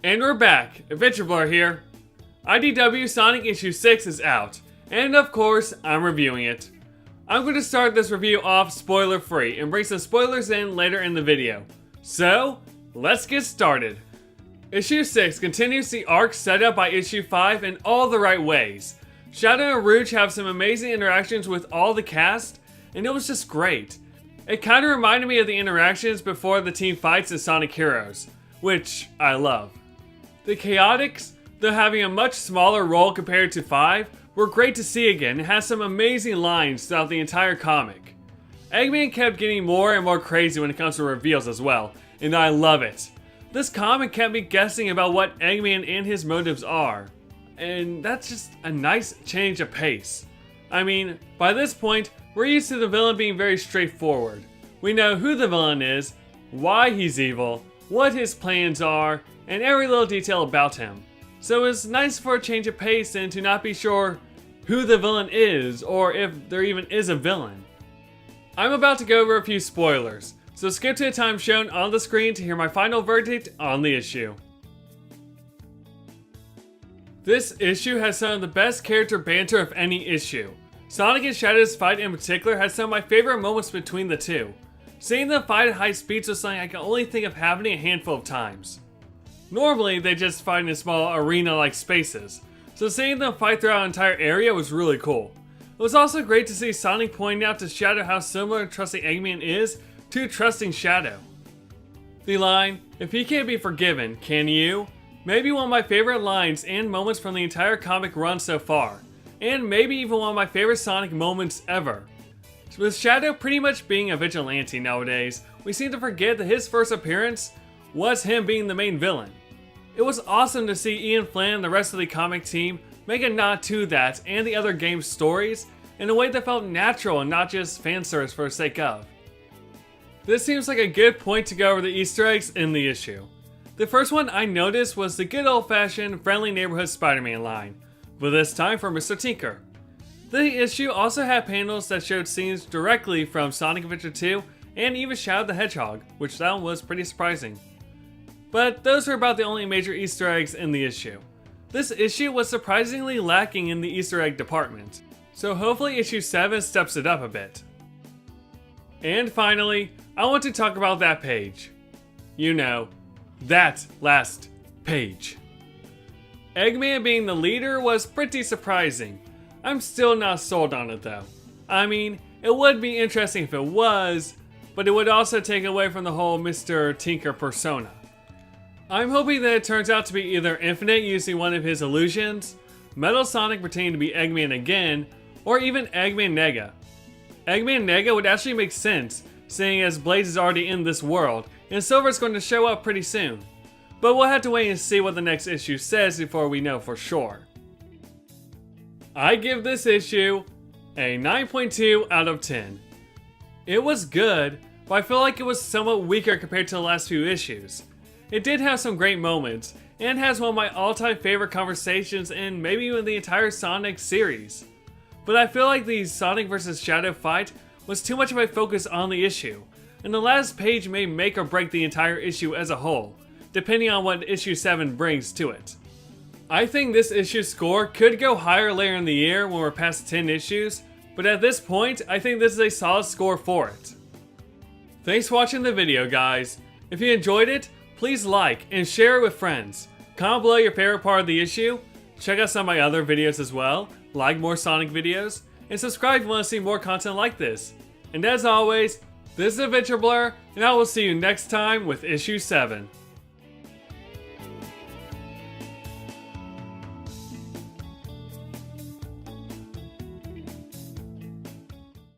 And we're back, AdventureBlur here. IDW Sonic issue 6 is out, and of course, I'm reviewing it. I'm going to start this review off spoiler free and bring some spoilers in later in the video. So, let's get started. Issue 6 continues the arc set up by issue 5 in all the right ways. Shadow and Rouge have some amazing interactions with all the cast, and it was just great. It kinda reminded me of the interactions before the team fights in Sonic Heroes, which I love. The Chaotix, though having a much smaller role compared to 5, were great to see again and has some amazing lines throughout the entire comic. Eggman kept getting more and more crazy when it comes to reveals as well, and I love it. This comic kept me guessing about what Eggman and his motives are, and that's just a nice change of pace. I mean, by this point, we're used to the villain being very straightforward. We know who the villain is, why he's evil, what his plans are, and every little detail about him. So it's nice for a change of pace and to not be sure who the villain is or if there even is a villain. I'm about to go over a few spoilers, so skip to the time shown on the screen to hear my final verdict on the issue. This issue has some of the best character banter of any issue. Sonic and Shadow's fight in particular has some of my favorite moments between the two. Seeing them fight at high speeds was something I can only think of happening a handful of times. Normally, they just fight in small arena-like spaces, so seeing them fight throughout an entire area was really cool. It was also great to see Sonic pointing out to Shadow how similar trusting Eggman is to trusting Shadow. The line, "If he can't be forgiven, can you?" may be one of my favorite lines and moments from the entire comic run so far, and maybe even one of my favorite Sonic moments ever. With Shadow pretty much being a vigilante nowadays, we seem to forget that his first appearance was him being the main villain. It was awesome to see Ian Flynn and the rest of the comic team make a nod to that and the other game's stories in a way that felt natural and not just fanservice for the sake of. This seems like a good point to go over the Easter eggs in the issue. The first one I noticed was the good old-fashioned friendly neighborhood Spider-Man line, but this time for Mr. Tinker. The issue also had panels that showed scenes directly from Sonic Adventure 2 and even Shadow the Hedgehog, which that one was pretty surprising. But those were about the only major Easter eggs in the issue. This issue was surprisingly lacking in the Easter egg department, so hopefully issue 7 steps it up a bit. And finally, I want to talk about that page. You know, that last page. Eggman being the leader was pretty surprising. I'm still not sold on it though. I mean, it would be interesting if it was, but it would also take away from the whole Mr. Tinker persona. I'm hoping that it turns out to be either Infinite using one of his illusions, Metal Sonic pretending to be Eggman again, or even Eggman Nega. Eggman Nega would actually make sense, seeing as Blaze is already in this world, and Silver's going to show up pretty soon. But we'll have to wait and see what the next issue says before we know for sure. I give this issue a 9.2 out of 10. It was good, but I feel like it was somewhat weaker compared to the last few issues. It did have some great moments, and has one of my all-time favorite conversations in maybe even the entire Sonic series. But I feel like the Sonic vs. Shadow fight was too much of a focus on the issue, and the last page may make or break the entire issue as a whole, depending on what issue 7 brings to it. I think this issue's score could go higher later in the year when we're past 10 issues, but at this point, I think this is a solid score for it. Thanks for watching the video, guys. If you enjoyed it, please like and share it with friends. Comment below your favorite part of the issue, check out some of my other videos as well, like more Sonic videos, and subscribe if you want to see more content like this. And as always, this is AdventureBlur, and I will see you next time with issue 7.